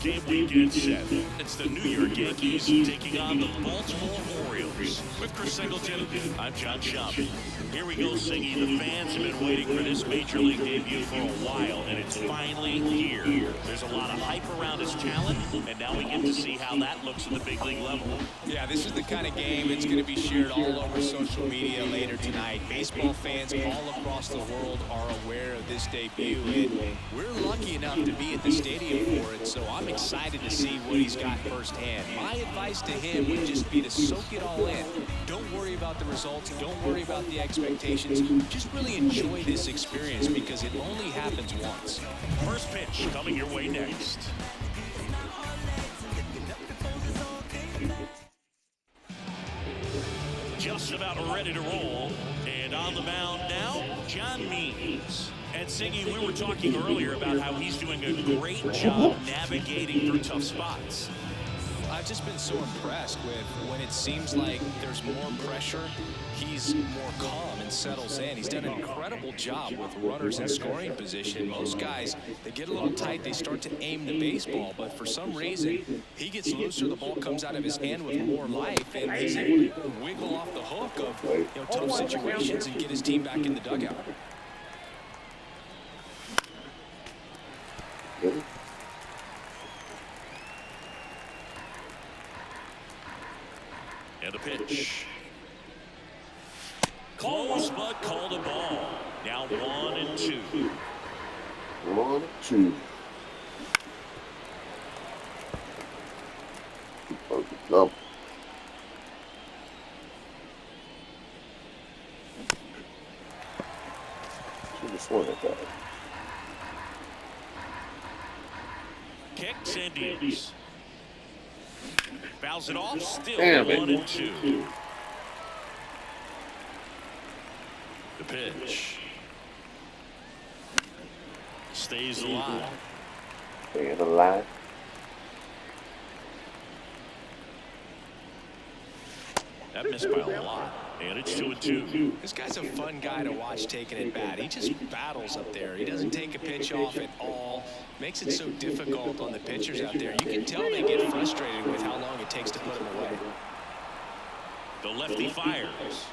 game weekend set. It's the New York Yankees taking on the Baltimore Orioles. With Chris Singleton, I'm John Schaub. Here we go, Siggy. The fans have been waiting for this Major League debut for a while, and it's finally here. There's a lot of hype around his talent, and now we get to see how that looks at the big league level. Yeah, this is the kind of game that's going to be shared all over social media later tonight. Baseball fans all across the world are aware of this debut, and we're lucky enough to be at the stadium for it, so I'm excited to see what he's got firsthand. My advice to him would just be to soak it all in. Don't worry about the results. Don't worry about the expectations. Just really enjoy this experience because it only happens once. First pitch coming your way next. Just about ready to roll. And on the mound now, John Means. And Siggy, we were talking earlier about how he's doing a great job navigating through tough spots. I've just been so impressed with when it seems like there's more pressure, he's more calm and settles in. He's done an incredible job with runners in scoring position. Most guys, they get a little tight, they start to aim the baseball, but for some reason, he gets looser, the ball comes out of his hand with more life, and he's able to wiggle off the hook of tough situations and get his team back in the dugout. And a pitch. Close, but called a ball. Now 1-2. 1-2. Up. Should have swung at that. Kicks and deals. Fouls it off, still 1-2. The pitch. Stays alive. Staying alive. That missed by a lot. And it's 2-2. This guy's a fun guy to watch taking it bat. He just battles up there. He doesn't take a pitch off at all. Makes it so difficult on the pitchers out there. You can tell they get frustrated with how long it takes to put him away. The lefty fires.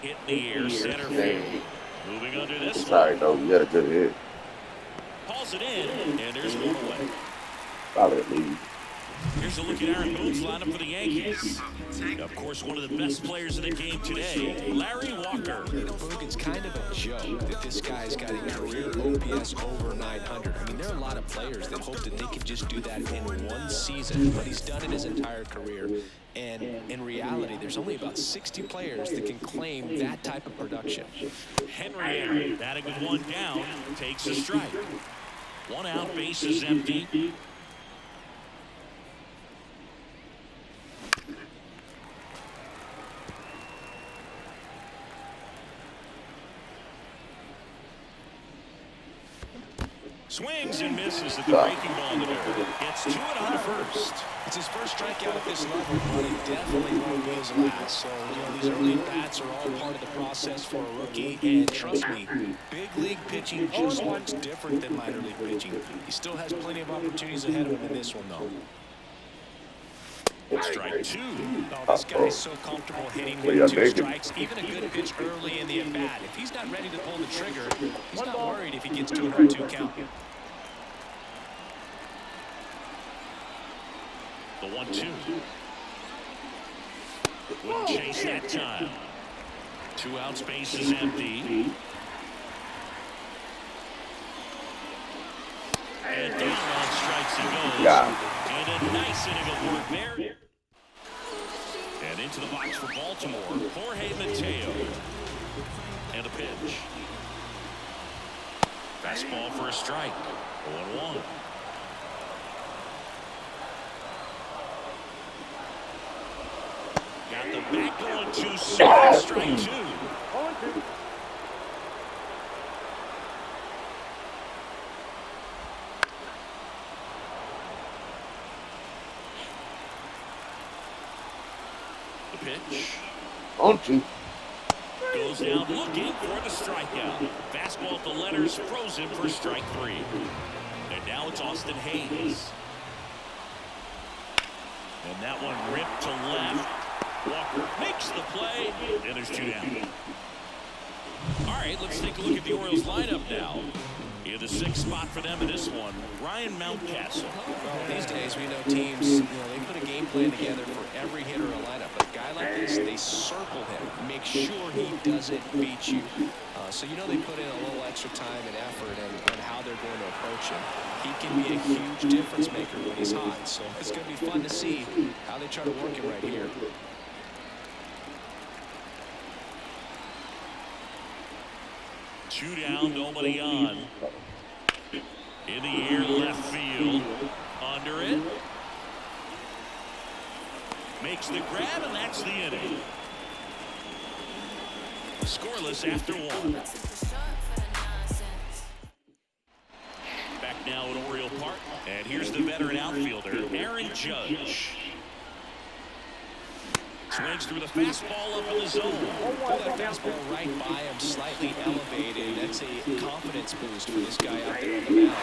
Hit in the air, center field. Moving under this one. Sorry, no, you had a good hit. Calls it in, and there's one away. Solid lead. Here's a look at Aaron Boone's lineup for the Yankees. Of course, one of the best players in the game today, Larry Walker. Boog, it's kind of a joke that this guy's got a career OPS over 900. I mean, there are a lot of players that hope that they can just do that in one season, but he's done it his entire career. And in reality, there's only about 60 players that can claim that type of production. Henry, batting with one down, takes a strike. One out, base is empty. Swings and misses at the breaking ball in the dirt. Gets to it on first. It's his first strikeout at this level, but he definitely won't be his last. So, these early bats are all part of the process for a rookie. And trust me, big league pitching just looks different than minor league pitching. He still has plenty of opportunities ahead of him in this one, though. Strike two. Oh, this guy's so comfortable hitting with two strikes. Even a good pitch early in the at-bat. If he's not ready to pull the trigger, he's not worried if he gets to a 0-2 count. The 1-2. Wouldn't chase that time. 2 outs, base is empty. And down on strikes he goes. And a nice inning of work there. And into the box for Baltimore, Jorge Mateo. And a pitch. Fastball for a strike. 0-1. Got the back going too soon. Strike two. The pitch. Goes down looking for the strikeout. Fastball at the letters, frozen for strike three. And now it's Austin Hayes. And that one ripped to left. Walker makes the play, and there's 2 down. All right, let's take a look at the Orioles lineup now. In the 6th spot for them in this one, Ryan Mountcastle. Well, these days we know teams, they put a game plan together for every hitter in a lineup. But a guy like this, they circle him, make sure he doesn't beat you. So they put in a little extra time and effort on how they're going to approach him. He can be a huge difference maker when he's hot. So it's going to be fun to see how they try to work him right here. Two down, nobody on. In the air, left field. Under it. Makes the grab, and that's the inning. Scoreless after 1. Back now at Oriole Park. And here's the veteran outfielder, Aaron Judge. Swings through the fastball up in the zone. Throw that fastball right by him, slightly elevated. That's a confidence boost for this guy out there on the mound.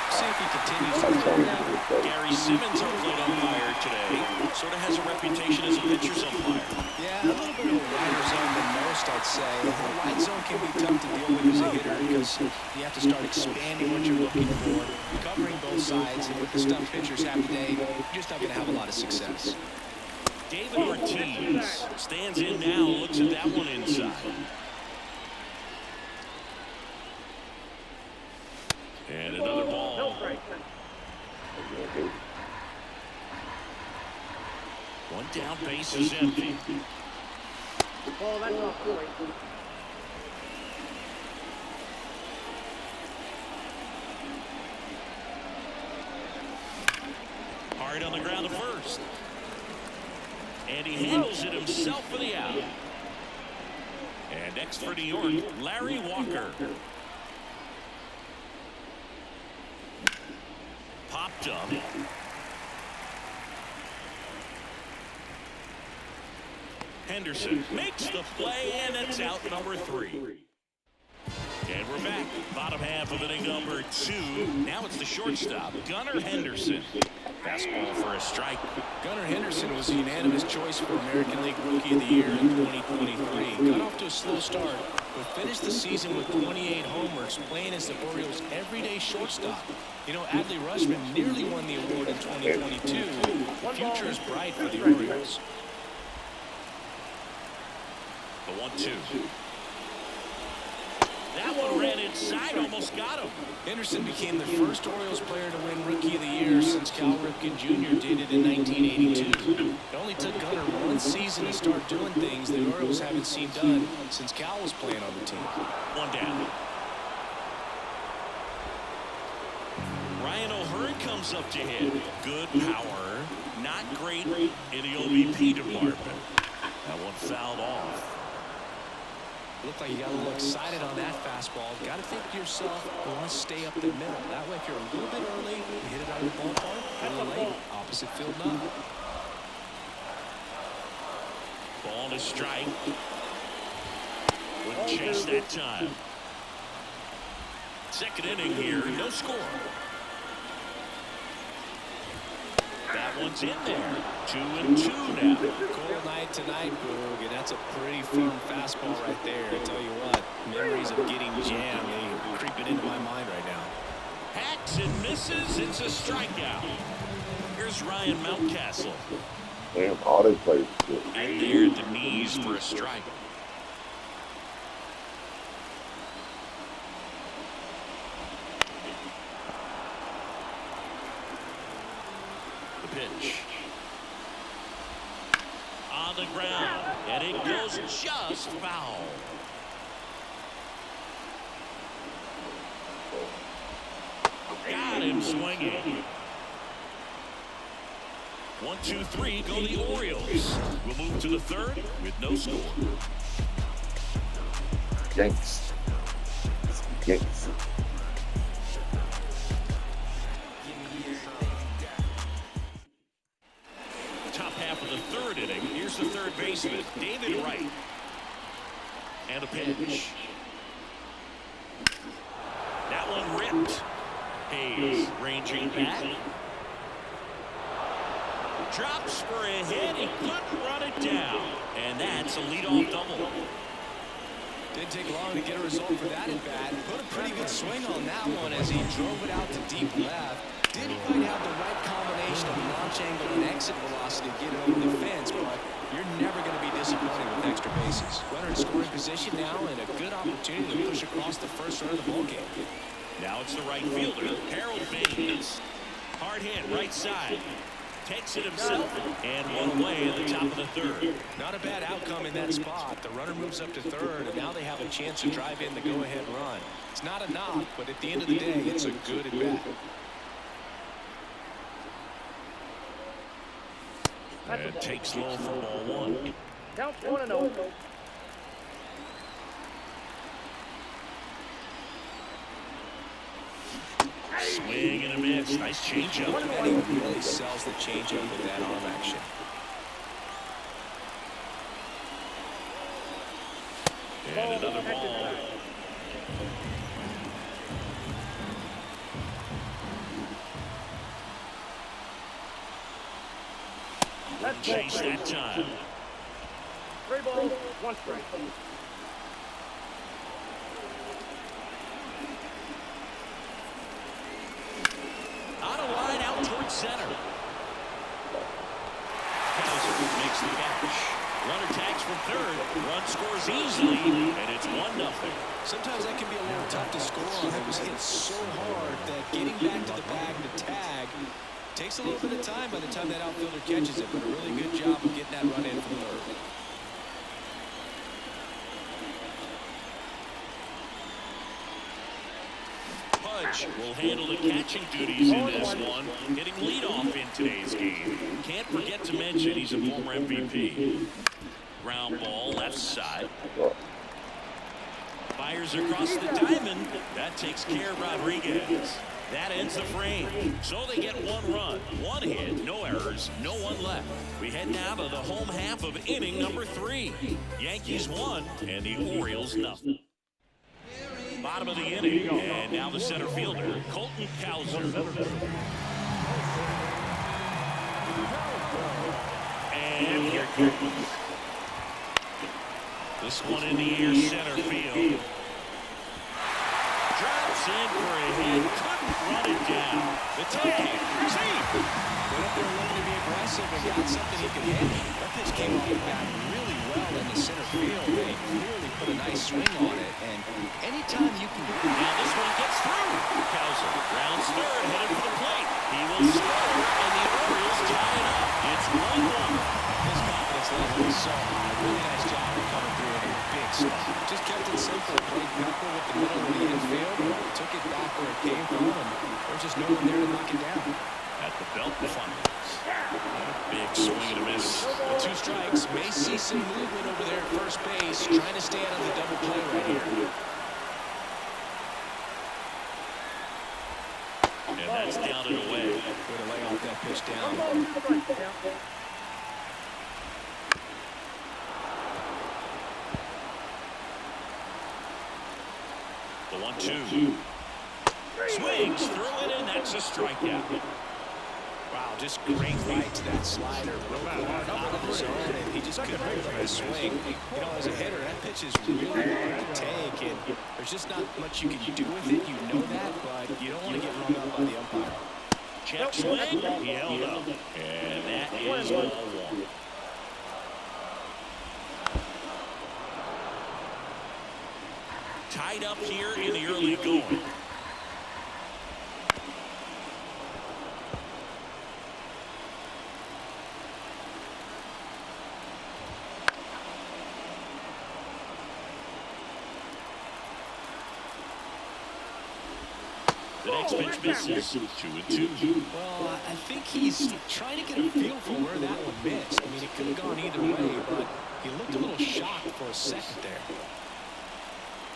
See if he continues to throw that. Gary Simmons, our plate umpire today, sort of has a reputation as a pitcher's umpire. Yeah, a little bit of a wider zone than most, I'd say. The wide zone can be tough to deal with as a hitter because you have to start expanding what you're looking for, covering both sides, and with the stuff pitchers have today, you're just not going to have a lot of success. David Ortiz stands in now, looks at that one inside. And another ball. One down, base is empty. Oh, that's off point. Hard on the ground to first. And he handles it himself for the out. And next for New York, Larry Walker. Popped up. Henderson makes the play, and it's out number 3. And we're back. Bottom half of inning number 2. Now it's the shortstop, Gunnar Henderson. Fastball for a strike. Gunnar Henderson was a unanimous choice for American League Rookie of the Year in 2023. Got off to a slow start, but finished the season with 28 homers, playing as the Orioles' everyday shortstop. Adley Rutschman nearly won the award in 2022. The future is bright for the Orioles. The 1-2. That one ran inside, almost got him. Henderson became the first Orioles player to win Rookie of the Year since Cal Ripken Jr. did it in 1982. It only took Gunnar one season to start doing things the Orioles haven't seen done since Cal was playing on the team. One down. Ryan O'Hearn comes up to hit. Good power, not great in the OBP department. That one fouled off. Looked like you got a little excited on that fastball. Got to think to yourself, you want to stay up the middle. That way, if you're a little bit early, you hit it out of the ballpark, a little late, opposite field not. Ball to strike. Wouldn't chase that time. Second inning here, no score. That one's in there. 2-2 now. Cold night tonight, Boog, and that's a pretty firm fastball right there. I tell you what, memories of getting jammed, they creeping into my mind right now. Hacks and misses. It's a strikeout. Here's Ryan Mountcastle. Damn, all they played was good. In there at the knees for a strike. Pitch on the ground, and it goes just foul. Got him swinging. 1, 2, 3 go the Orioles. We'll move to the third with no score. Yankees. Yankees. Top half of the third inning. Here's the third baseman, David Wright. And a pitch. That one ripped. Hayes ranging back. Drops for a hit. He couldn't run it down. And that's a leadoff double. Didn't take long to get a result for that at bat. Put a pretty good swing on that one as he drove it out to deep left. Didn't quite have the right combination of launch angle and exit velocity to get it over the fence, but you're never going to be disappointed with extra bases. Runner in scoring position now and a good opportunity to push across the first run of the ballgame. Now it's the right fielder, Harold Baines. Hard hit, right side. Takes it himself and one away at the top of the third. Not a bad outcome in that spot. The runner moves up to third, and now they have a chance to drive in the go-ahead run. It's not a knock, but at the end of the day, it's a good at bat. And takes low for ball one. Count 1-0. Swing and a miss. Nice changeup. And he really sells the changeup with that arm action. And another ball. Chase that time. 3 balls, 1 strike. On a line out towards center. Kaiser makes the catch. Runner tags from third. Run scores easily, and it's 1-0. Sometimes that can be a little tough to score on. It was hit so hard that getting back to the bag to tag takes a little bit of time by the time that outfielder catches it, but a really good job of getting that run in from third. Pudge will handle the catching duties in this one, getting leadoff in today's game. Can't forget to mention he's a former MVP. Ground ball left side. Fires across the diamond. That takes care of Rodriguez. That ends the frame. So they get 1 run, 1 hit, no errors, no one left. We head now to the home half of inning number 3. Yankees 1 and the Orioles nothing. Bottom of the inning, and now the center fielder, Colton Cowser. And here comes. This one in the air, center field. Drops in for a hit, couldn't run it down. The take, see. Went up there looking to be aggressive and got something he could hit. That pitch came off the bat really well in the center field. They clearly put a nice swing on it, and anytime you can. Now this one gets through. Cowser rounds third, headed for the plate. He will score, and the Orioles tie it up. It's 1-1. His confidence level is so high. Really nice job of coming through in a big spot. Just kept it simple. Played Pepper with the middle of the infield. Took it back where it came from, and there's just no one there to knock it down. At the belt, the finals. Big swing and a miss. With 2 strikes, may see some movement over there at first base, trying to stay out of the double play right here. And that's down and away. Way to lay off that pitch down. The 1-2. Swings through it, and that's a strikeout. Wow, just great fight to that slider. Broke hard out of the zone, and he just couldn't hold that swing. You know, as a hitter, that pitch is really hard to take, and there's just not much you can do with it. You know that, but you don't want to get run out by the umpire. Check swing, he held up, and that is ball 1. Tied up here in the early going. The next pitch misses. 2-2. Well, I think he's trying to get a feel for where that one missed. I mean, it could have gone either way, but he looked a little shocked for a second there.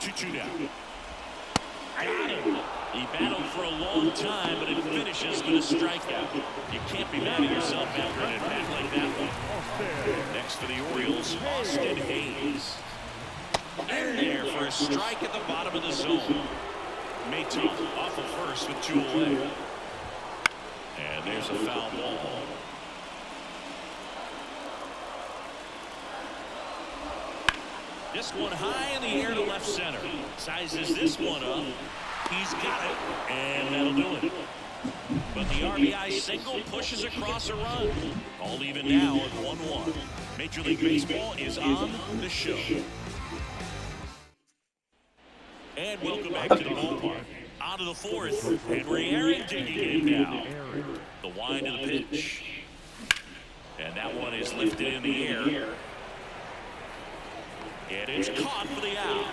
2-2 now. Got him. He battled for a long time, but it finishes with a strikeout. You can't be mad at yourself after an at-bat like that one. Next for the Orioles, Austin Hayes. In there for a strike at the bottom of the zone. Made tough off of first with 2 away. And there's a foul ball. This one high in the air to left center. Sizes this one up. He's got it, and that'll do it. But the RBI single pushes across a run. All even now at 1-1. Major League Baseball is on the show. And welcome back to the ballpark. On to the 4th, Henry Aaron digging in now. The wind of the pitch. And that one is lifted in the air. And it's caught for the out.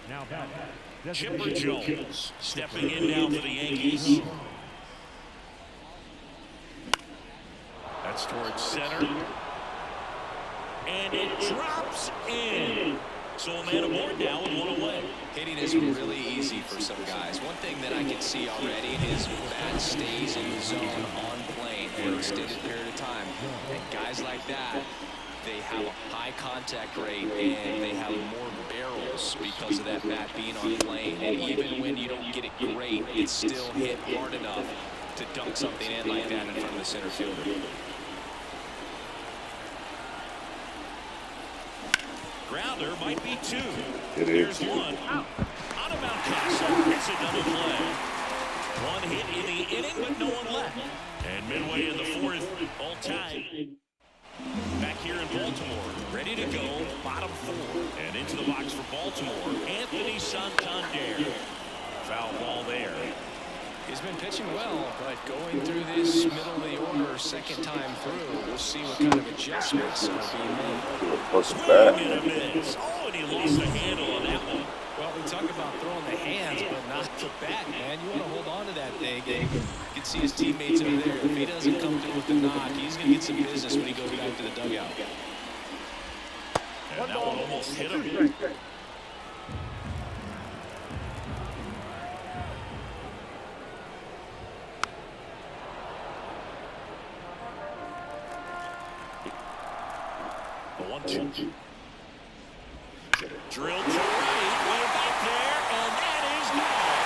Now Chipper Jones stepping in now for the Yankees. That's towards center. And it drops in. So a man aboard now with 1 away. Hitting is really easy for some guys. One thing that I can see already is bat stays in the zone on plane for an extended period of time. And guys like that, they have a high contact rate and they have more barrels because of that bat being on plane. And even when you don't get it great, it's still hit hard enough to dunk something in like that in front of the center fielder. Grounder might be 2. It Here's is. 1. Out of Mountcastle. It's a double play. 1 hit in the inning, but no one left. And midway in the 4th, all tied. Back here in Baltimore, ready to go, bottom 4. And into the box for Baltimore, Anthony Santander. Foul ball there. He's been pitching well, but going through this middle of the order second time through, we'll see what kind of adjustments are being made. What's the Swing bat? and a miss. Oh, and he lost the handle on that one. Well, we talk about throwing the hands, but not the bat, man. You want to hold on to that thing. And you can see his teammates over there. If he doesn't come through with the knock, he's going to get some business when he goes back to the dugout. And that one almost hit him. The 1-2. Drilled to right, way back there, and that is gone.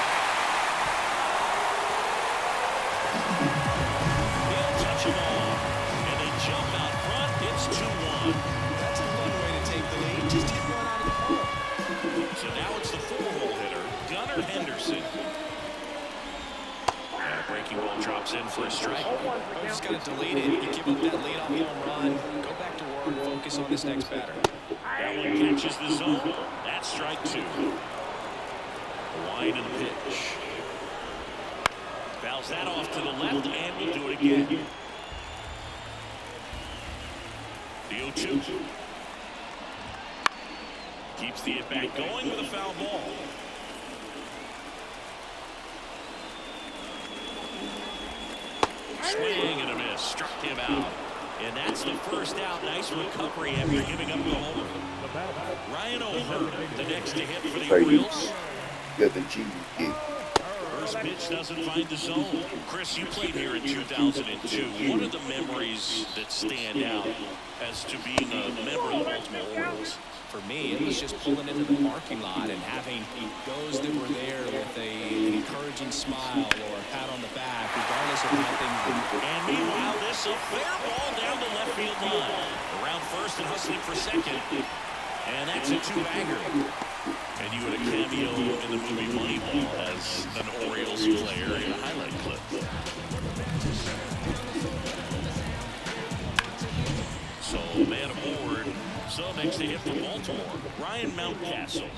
He'll touch them all, and they jump out front. It's 2-1. That's a fun way to take the lead. Just hit one out of the park. So now it's the 4-hole hitter, Gunnar Henderson. And a breaking ball drops in for a strike. Oh, just got to delete it. You give up that lead-off home run. Go back to work and focus on this next batter. That one catches the zone. That's strike 2. The wind of the pitch. Fouls that off to the left, and we'll do it again. The 0-2. Keeps the at-bat going with a foul ball. Swing and a miss. Struck him out. And that's the first out. Nice recovery after giving up the home. Ryan O'Hearn, the next to hit for the Orioles. Got the G. First pitch doesn't find the zone. Chris, you played here in 2002. What are the memories that stand out as to being a member of the Baltimore Orioles? For me, it was just pulling into the parking lot and having those that were there with an encouraging smile or a pat on the back, regardless of how things were. And meanwhile, this a fair ball down the left field line. Around first and hustling for second. And that's a 2-bagger. And you had a cameo in the movie Moneyball as an Orioles player in a highlight clip. So man aboard. So next to hit for Baltimore, Ryan Mountcastle.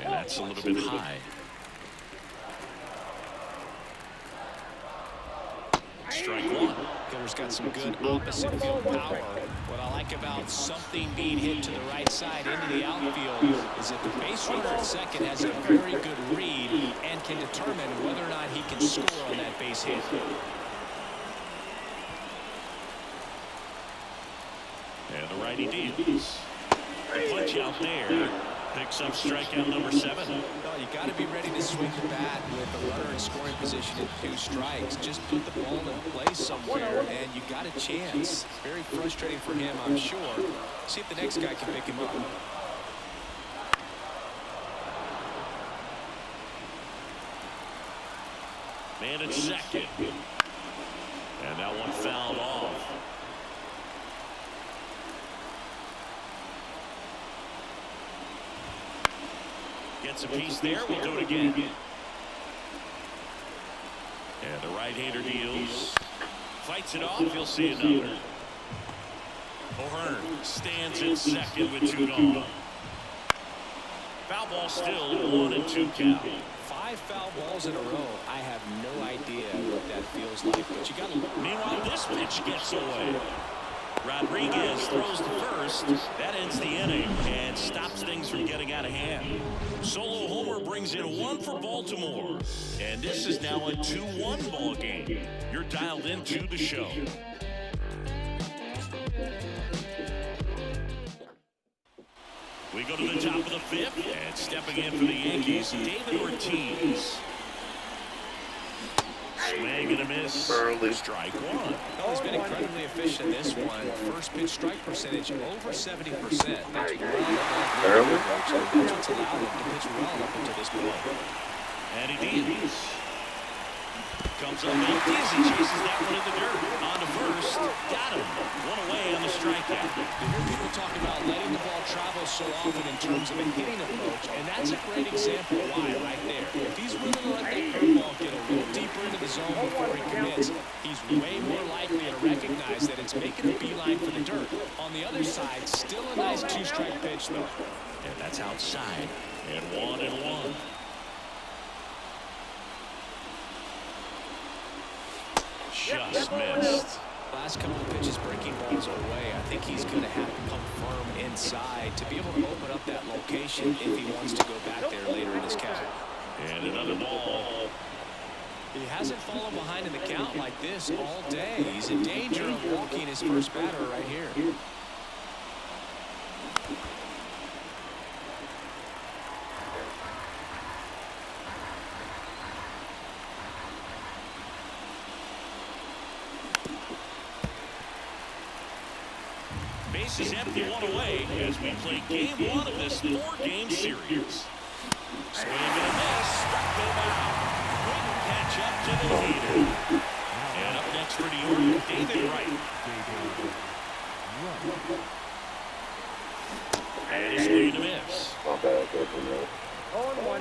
And that's a little bit high. Strike 1. Killer's got some good opposite field power. What I like about something being hit to the right side into the outfield is that the base runner at second has a very good read and can determine whether or not he can score on that base hit. And the righty deals. The punch out there picks up strikeout number 7. Well, you got to be ready to swing the bat with the runner in scoring position at 2 strikes. Just put the ball in place somewhere, and you got a chance. Very frustrating for him, I'm sure. See if the next guy can pick him up. Man at second. And that one fouled off. Gets a piece there. We'll do it again. And the right-hander deals. Fights it off. He'll see another. O'Hearn stands in second with 2 gone. Foul ball still 1-2 count. 5 foul balls in a row. I have no idea what that feels like, but you got to. Meanwhile, this pitch gets away. Rodriguez throws to first. That ends the inning and stops things from getting out of hand. Solo homer brings in 1 for Baltimore. And this is now a 2-1 ball game. You're dialed into the show. We go to the top of the 5th, and stepping in for the Yankees, David Ortiz. Swing and a miss. Strike 1. Well, he's been incredibly efficient in this one. First pitch strike percentage over 70%. That's well above the average. That's what's allowed him to pitch well up until this point. And he deals. Comes up empty as he chases that one in the dirt. On to first. Got him. 1 away on the strikeout. You hear people talk about letting the ball travel so often in terms of a hitting approach, and that's a great example why right there. If he's willing to let that curveball get a little deeper into the zone before he commits, he's way more likely to recognize that it's making a beeline for the dirt. On the other side, still a nice 2-strike pitch, though. And that's outside. And 1-1. Just missed. Last couple of pitches breaking balls away. I think he's going to have to come firm inside to be able to open up that location if he wants to go back there later in his count. And another ball. He hasn't fallen behind in the count like this all day. He's in danger of walking his first batter right here. Base is empty, 1 away as we play game 1 of this 4-game series. Swing and a miss. Struck him out. Couldn't catch up to the leader. And up next for New York, David Wright. And a swing and a miss. Not bad, but you know. 0-1.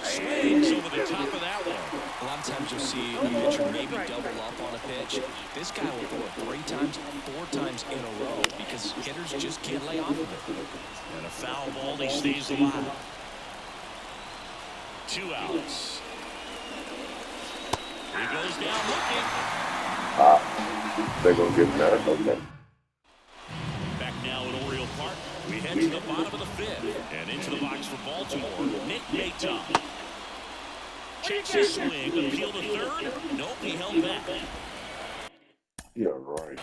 Swings over the top of that one. A lot of times you'll see a pitcher maybe double up on a pitch. This guy will throw it 3 times, 4 times in a row because hitters just can't lay off of it. And a foul ball, he stays alive. 2 outs. He goes down looking. They're going to give him that. Okay. Back now at Oriole Park, we head to the bottom of the 5th. And into the box for Baltimore, Nick Mayton. Checks his swing, appeal to third. Nope, he held back. Yeah, right.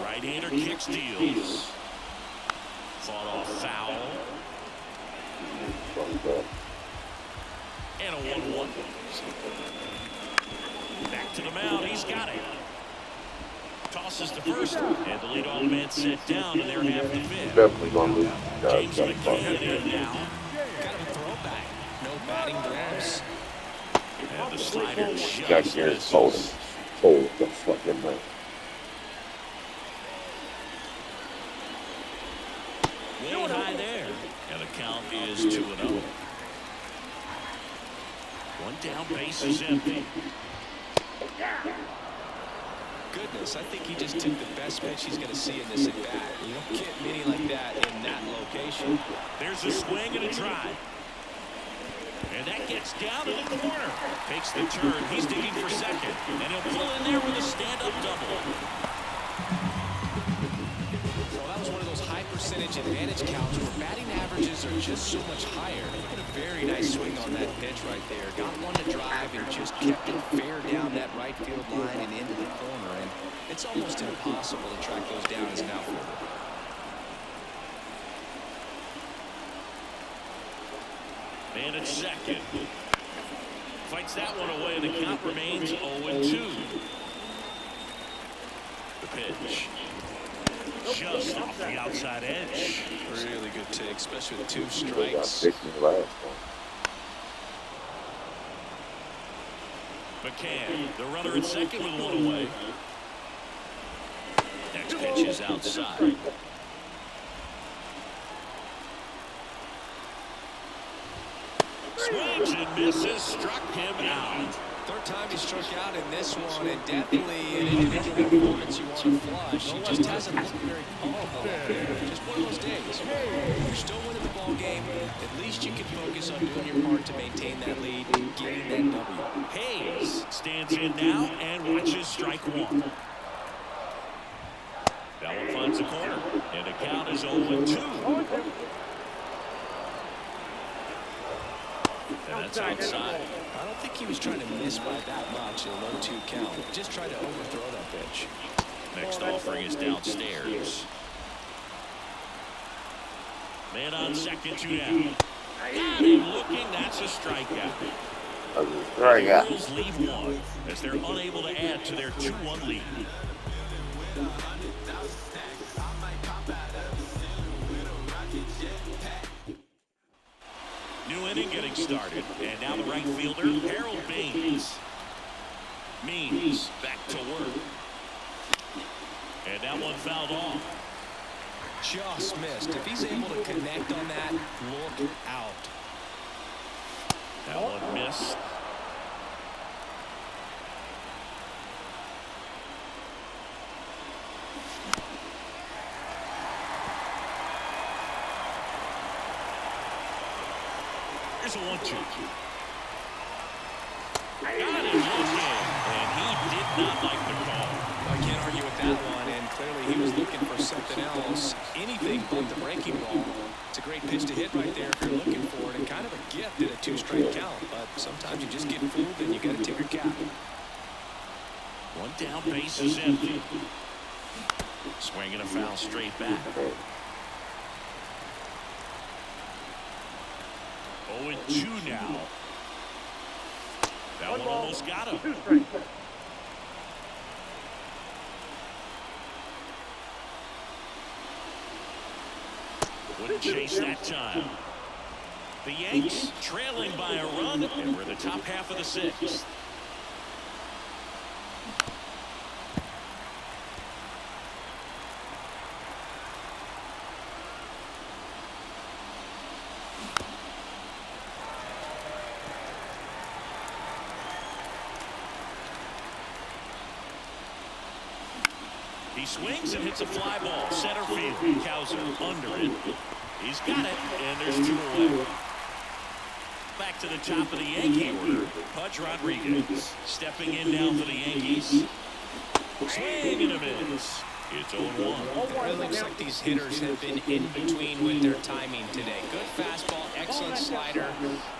Right-hander kicks, deals. Fought off foul. And a 1-1. Back to the mound. He's got it. Tosses to first. And the leadoff man set down in their half the 5th. Definitely going to lose. James McCann in now. Kind of a throwback. No batting gloves. And the slider Jack just here is misses. holding. Hold the fucking man. Way high there. And the count is 2-0. One down, base is empty. Goodness, I think he just took the best pitch he's going to see in this at-bat. You don't get many like that in that location. There's a swing and a drive. And that gets down to the corner. Takes the turn. He's digging for second. And he'll pull in there with a stand-up double. Well, that was one of those high percentage advantage counts where batting averages are just so much higher. He did a very nice swing on that pitch right there. Got one to drive and just kept it fair down that right field line and into the corner. And it's almost impossible to track those down as an outfielder. And it's second. Fights that one away, and the count remains 0-2. The pitch. Just off the outside edge. Really good take, especially with 2 Got strikes. 6 in the last one. McCann, the runner at second with 1 away. Next pitch is outside. Swings and misses, struck him out. Third time he struck out in this one, and definitely an individual performance you want to flush. He just hasn't looked very comfortable. Just one of those days. You're still winning the ball game. At least you can focus on doing your part to maintain that lead and getting that W. Hayes stands in now and watches strike one. That one finds the corner, and the count is 0-2. And that's outside. I don't think he was trying to miss by that much in a low 2 count. Just tried to overthrow that pitch. Next offering is downstairs. Man on second, 2 down. Got him looking. That's a strikeout. The Orioles leave one as they're unable to add to their 2-1 lead. New inning getting started, and now the right fielder, Harold Baines. Means back to work. And that one fouled off. Just missed. If he's able to connect on that, look out. That one missed. Here's a 1-2. Got him looking, and he did not like the call. I can't argue with that one, and clearly he was looking for something else. Anything but the breaking ball. It's a great pitch to hit right there if you're looking for it, and kind of a gift at a 2-strike count. But sometimes you just get fooled, and you got to tip your cap. One down, base is empty. Swinging a foul straight back. 0-2 now. That one almost got him. Wouldn't chase that time. The Yanks trailing by a run, and we're in the top half of the 6th. He swings and hits a fly ball. Center field. Cowser under it. He's got it, and there's 2 away. Back to the top of the Yankee order. Pudge Rodriguez stepping in now for the Yankees. Swing and a miss. It's 0-1. It looks like these hitters have been in between with their timing today. Good fastball, excellent slider,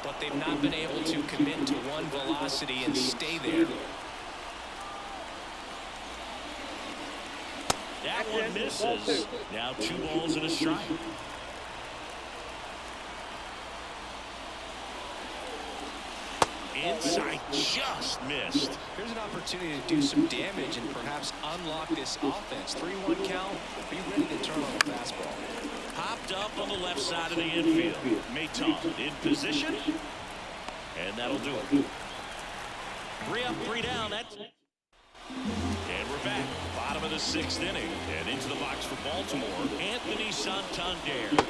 but they've not been able to commit to one velocity and stay there. That one misses. Now 2 balls and a strike. Inside, just missed. Here's an opportunity to do some damage and perhaps unlock this offense. 3-1 count. Be ready to turn on the fastball. Popped up on the left side of the infield. Maton in position. And that'll do it. 3 up, 3 down. That's it. And we're back. Bottom of the 6th inning. And into the box for Baltimore, Anthony Santander.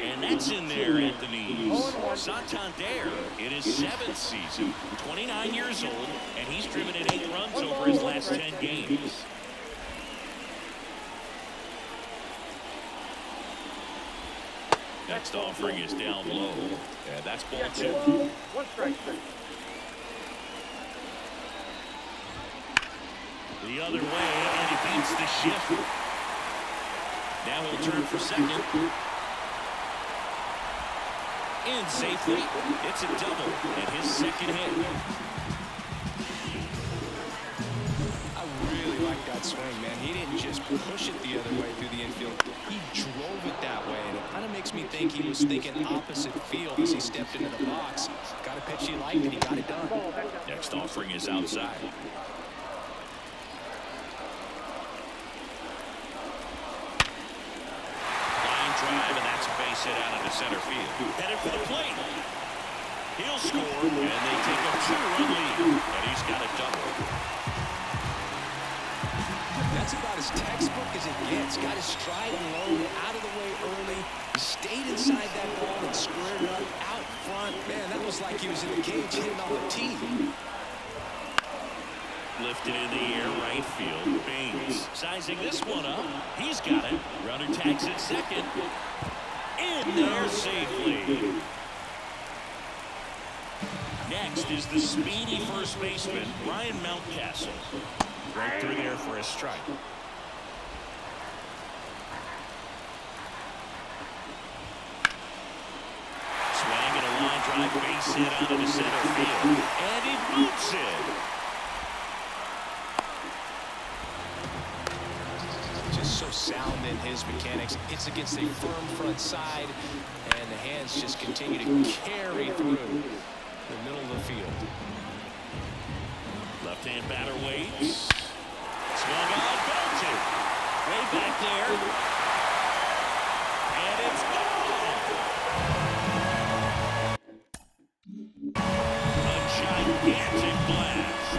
And that's in there, Anthony. Santander in his 7th season, 29 years old, and he's driven in 8 runs over his last 10 games. Next offering is down low. And that's ball 2. 1 strike. The other way, and he beats the shift. Now he'll turn for second. In safely. It's a double, and his 2nd hit. I really like that swing, man. He didn't just push it the other way through the infield. He drove it that way, and it kind of makes makes me think he was thinking opposite field as he stepped into the box. Got a pitch he liked, and he got it done. Next offering is outside. Line drive, and that's a base hit out into center field. Headed for the plate. He'll score, and they take a 2-run lead, and he's got a double. That's about as textbook as it gets. Got his stride and load out of the way early. He stayed inside that ball and squared it up out front. Man, that was like he was in the cage hitting on the tee. Lifted in the air, right field. Baines sizing this one up. He's got it. Runner tags it second. In there safely. Next is the speedy first baseman, Ryan Mountcastle. Right through there for a strike. Swing and a line drive, base hit out into center field. And he boots it. Just so sound in his mechanics. Hits against a firm front side, and the hands just continue to carry through the middle of the field. Left-hand batter waits. Swung on, belted. Way back there. And it's gone. A gigantic blast.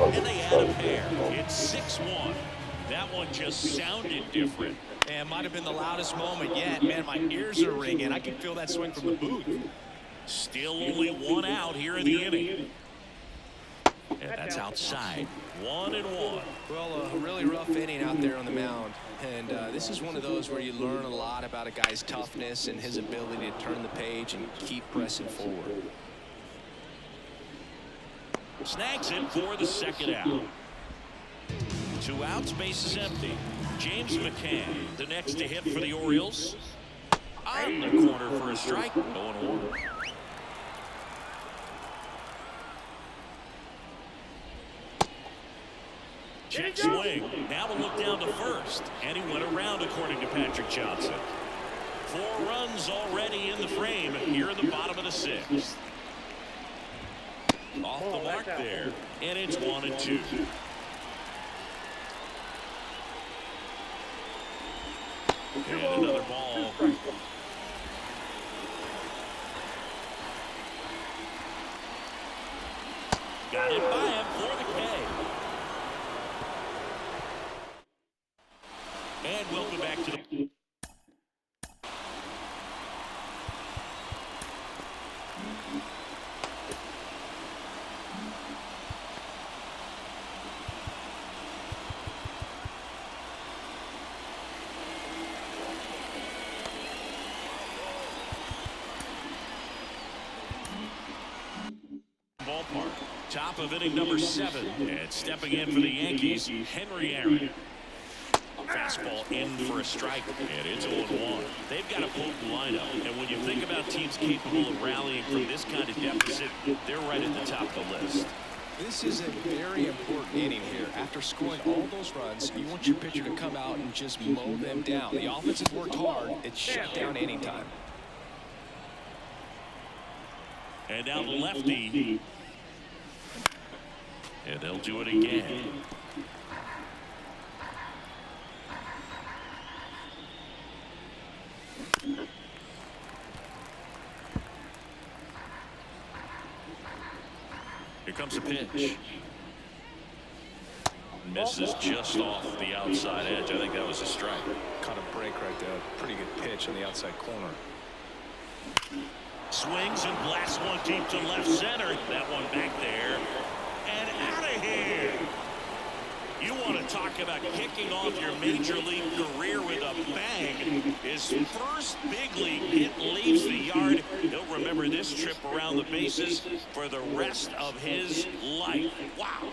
And they add a pair. It's 6-1. That one just sounded different. And might have been the loudest moment yet. Man, my ears are ringing. I can feel that swing from the booth. Still only one out here in the inning. And that's outside. 1-1. Well, a really rough inning out there on the mound. And this is one of those where you learn a lot about a guy's toughness and his ability to turn the page and keep pressing forward. Snags it for the second out. 2 outs, base is empty. James McCann, the next to hit for the Orioles. On the corner for a strike. 0-1. Check swing. Now a look down to first. And he went around, according to Patrick Johnson. 4 runs already in the frame here in the bottom of the 6th. Off the mark there. And it's 1-2. And another ball. Got it by him for the K. And welcome back to the ballpark. Top of inning number 7. And stepping in for the Yankees, Henry Aaron. Fastball in for a strike, and it's 0-1. They've got a potent lineup, and when you think about teams capable of rallying from this kind of deficit, they're right at the top of the list. This is a very important inning here. After scoring all those runs, you want your pitcher to come out and just mow them down. The offense has worked hard. It's shut down inning time. And now the lefty. And they'll do it again. Here comes a pitch. Misses just off the outside edge. I think that was a strike. Caught a break right there. Pretty good pitch on the outside corner. Swings and blasts one deep to left center. That one back there. And out of here. You want to talk about kicking off your major league career with a bang. His first big league hit leaves the yard. He'll remember this trip around the bases for the rest of his life. Wow.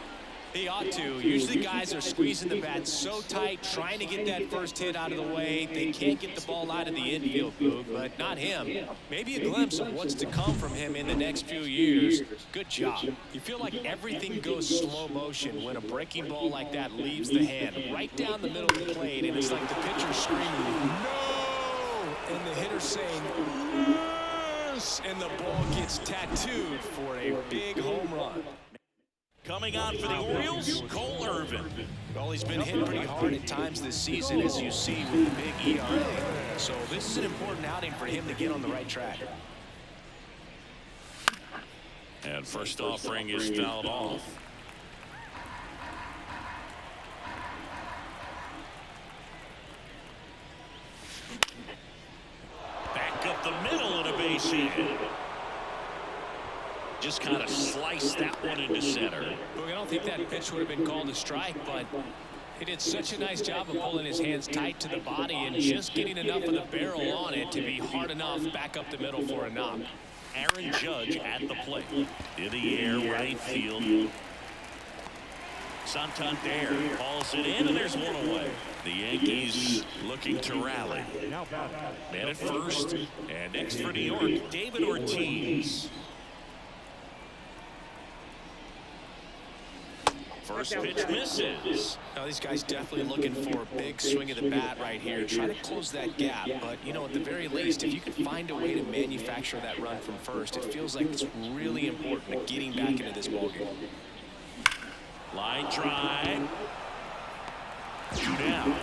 He ought to. Usually guys are squeezing the bat so tight, trying to get that first hit out of the way. They can't get the ball out of the infield, Boog, but not him. Maybe a glimpse of what's to come from him in the next few years. Good job. You feel like everything goes slow motion when a breaking ball like that leaves the hand right down the middle of the plate, and it's like the pitcher screaming, "No!" and the hitter saying, "Yes!" and the ball gets tattooed for a big home run. Coming on for the Orioles, Cole Irvin. Well, he's been hit pretty hard at times this season, as you see with the big ERA. So this is an important outing for him to get on the right track. And first offering is fouled off. Back up the middle and a base hit. Just kind of sliced that one into center. Look, I don't think that pitch would have been called a strike, but he did such a nice job of pulling his hands tight to the body and just getting enough of the barrel on it to be hard enough back up the middle for a knock. Aaron Judge at the plate. In the air, right field. Santander calls it in, and there's one away. The Yankees looking to rally. Man at first, and next for New York, David Ortiz. First pitch misses. Now, these guys definitely looking for a big swing of the bat right here. Try to close that gap. But, you know, at the very least, if you can find a way to manufacture that run from first, it feels like it's really important to getting back into this ballgame. Line drive. 2 down.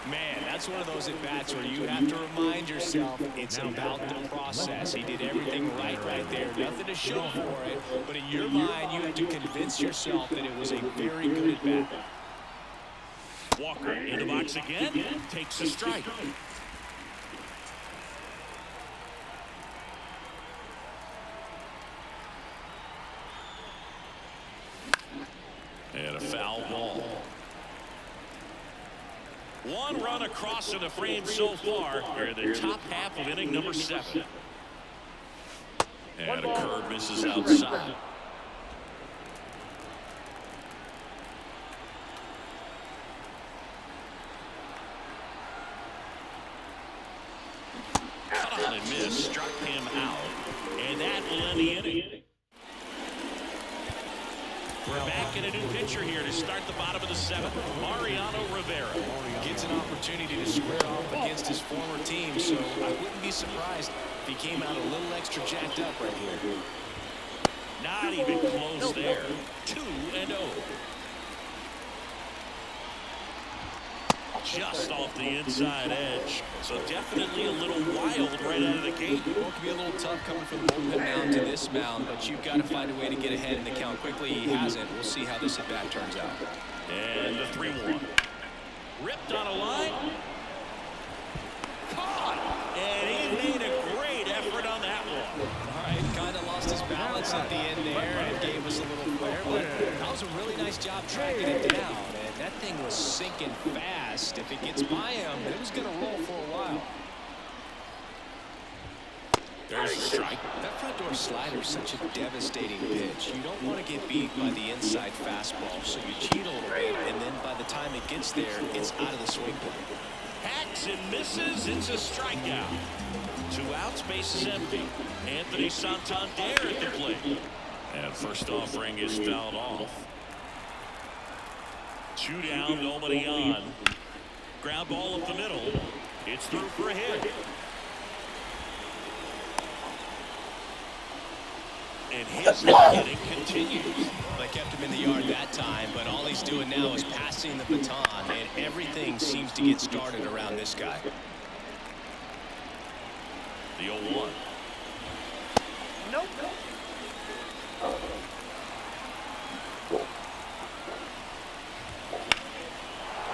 Man, that's one of those at-bats where you have to remind yourself it's about the process. He did everything right there. Nothing to show for it. But in your mind, you have to convince yourself that it was a very good at-bat. Walker in the box again. Takes a strike. And a foul ball. One run across in the frame so far. We're in the top half of inning number 7. And a curve misses outside. Cut on and miss. Struck him out. And that will end the inning. We're back in a new pitcher here to start the bottom of the 7th. Mariano Rivera Gets an opportunity to square off against his former team, so I wouldn't be surprised if he came out a little extra jacked up right here. not even close there. 2-0. Just off the inside edge. So definitely a little wild right out of the gate. Well, it could be a little tough coming from the bullpen mound to this mound, but you've got to find a way to get ahead in the count quickly. He hasn't. We'll see how this at-bat turns out. And the 3-1. Ripped on a line. Caught. And he made a great effort on that one. All right, kind of lost his balance at the end there and gave us a little flare, but that was a really nice job tracking it down. And that thing was sinking fast. If it gets by him, it was going to roll for a while. There's a strike. That front door slider is such a devastating pitch. You don't want to get beat by the inside fastball, so you cheat a little bit, and then by the time it gets there, it's out of the swing point. Hacks and misses. It's a strikeout. 2 outs, base is empty. Anthony Santander at the plate. And first offering is fouled off. 2 down, nobody on. Ground ball up the middle. It's through for a hit. And his hitting continues. They kept him in the yard that time, but all he's doing now is passing the baton, and everything seems to get started around this guy. The 0-1. Nope.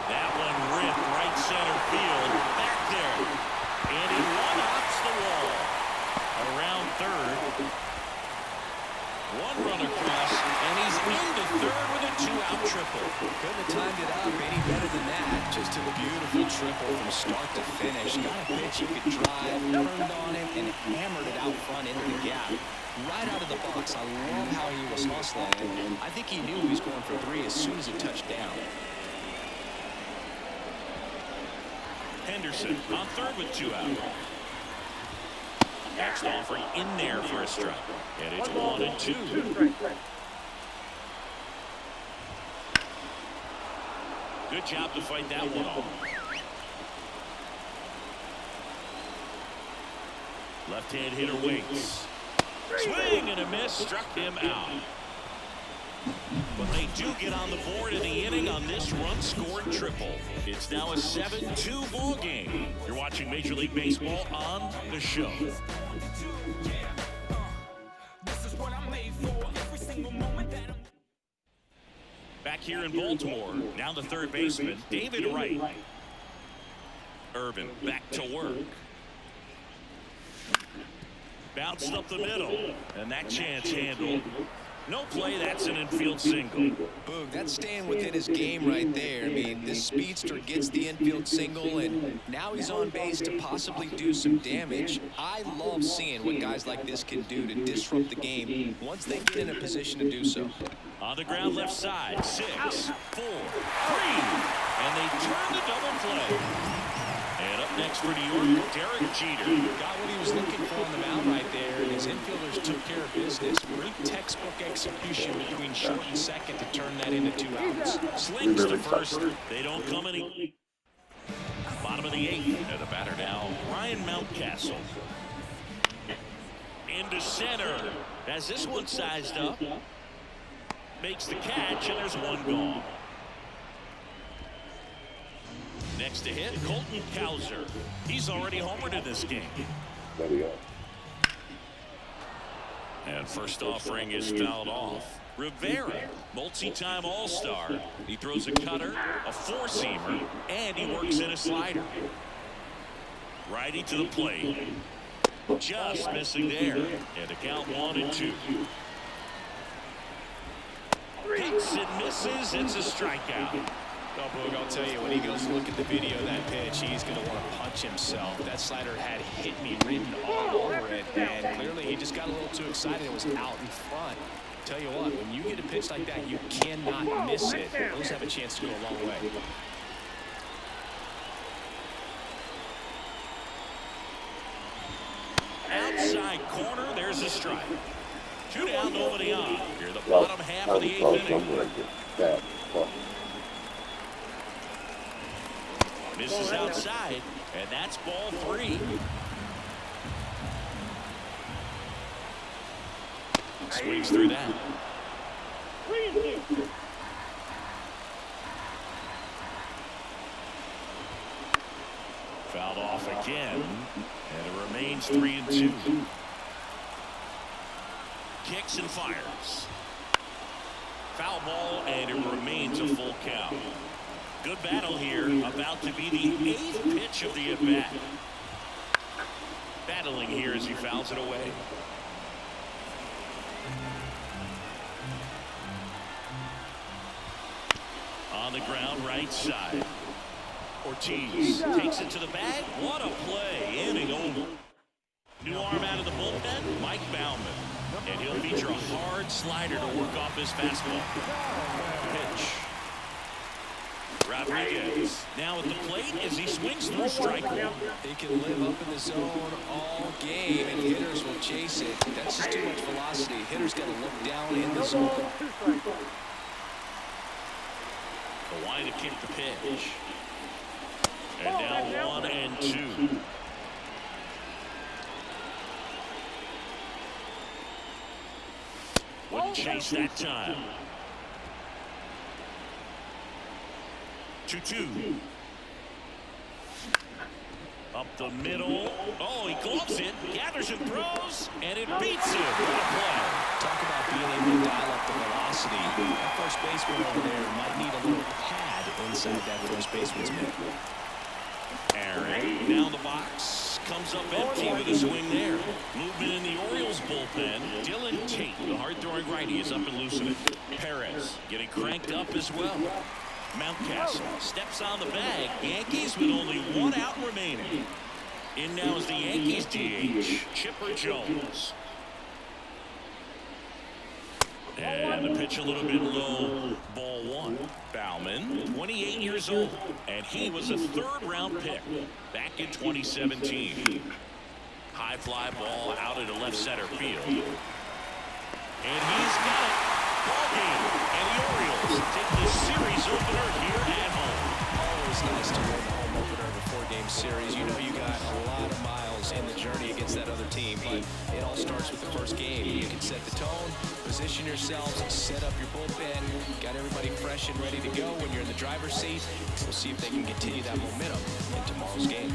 That one ripped right center field. Back there. And he one-hops the wall. Around third. One run across, and he's into third with a two-out triple. Couldn't have timed it up any better than that. Just a beautiful triple from start to finish. Got a pitch he could drive, turned on it, and hammered it out front into the gap. Right out of the box. I love how he was hustling, and I think he knew he was going for three as soon as it touched down. Henderson on third with two out. Next offering in there for a strike. And it's 1-2. Good job to fight that one off. Left-hand hitter waits. Swing and a miss, struck him out. But they do get on the board in the inning on this run-scored triple. It's now a 7-2 ball game. You're watching Major League Baseball on The Show. Back here in Baltimore, now the third baseman, David Wright. Irvin back to work. Bounced up the middle, and that chance handled. No play, that's an infield single. Boog, that's staying within his game right there. I mean, this speedster gets the infield single, and now he's on base to possibly do some damage. I love seeing what guys like this can do to disrupt the game once they get in a position to do so. On the ground left side, 6, 4, 3, and they turn the double play. And up next for New York, Derek Jeter. Got what he was looking for on the mound right there, and his infielders took care of business. Great textbook execution between short and second to turn that into 2 outs. Slings to first. They don't come any. Bottom of the 8th, and the batter now, Ryan Mountcastle. Into center. Has this one sized up. Makes the catch, and there's one gone. Next to hit, Colton Cowser. He's already homered in this game. And first offering is fouled off. Rivera, multi-time All-Star. He throws a cutter, a four-seamer, and he works in a slider. Righty to the plate. Just missing there. And the count 1-2. Hits and misses. It's a strikeout. Oh, Boog, I'll tell you, when he goes to look at the video of that pitch, he's going to want to punch himself. That slider had hit me written all over it, and clearly he just got a little too excited. It was out in front. Tell you what, when you get a pitch like that, you cannot miss it. Those have a chance to go a long way. Outside corner, there's a strike. 2 down, nobody on. Here the bottom half of the 8th inning. Misses outside, and that's ball 3. Swings through that. Fouled off again, and it remains 3-2. Kicks and fires. Foul ball, and it remains a full count. Good battle here, about to be the 8th pitch of the at-bat. Battling here as he fouls it away. On the ground, right side. Ortiz takes it to the bag. What a play, inning over. New arm out of the bullpen, Mike Baumann. And he'll feature a hard slider to work off his fastball. Pitch. Rodriguez now at the plate as he swings through strike one. He can live up in the zone all game, and hitters will chase it. That's just too much velocity. Hitters got to look down in the zone. The line to kick the pitch. And now 1-2. Wouldn't chase that time. 2-2. Up the middle. Oh, he gloves it, gathers and throws, and it beats him. What a play. Talk about being able to dial up the velocity. That first baseman over there might need a little pad inside that first baseman's mitt. Aaron down the box. comes up empty with a swing there. Movement in the Orioles bullpen. Dylan Tate, the hard-throwing righty, is up and loosening. Perez getting cranked up as well. Mountcastle steps on the bag. Yankees with only 1 out remaining. In now is the Yankees DH, Chipper Jones. And the pitch a little bit low. Ball 1. Bauman, 28 years old, and he was a 3rd-round pick back in 2017. High fly ball out into left center field. And he's got it. Ball game. And the Orioles take the series opener here at home. Always nice to win the home opener of a 4-game series. You know you got a lot of miles in the journey against that other team, but it all starts with the first game. You can set the tone, position yourselves, set up your bullpen, got everybody fresh and ready to go when you're in the driver's seat. We'll see if they can continue that momentum in tomorrow's game.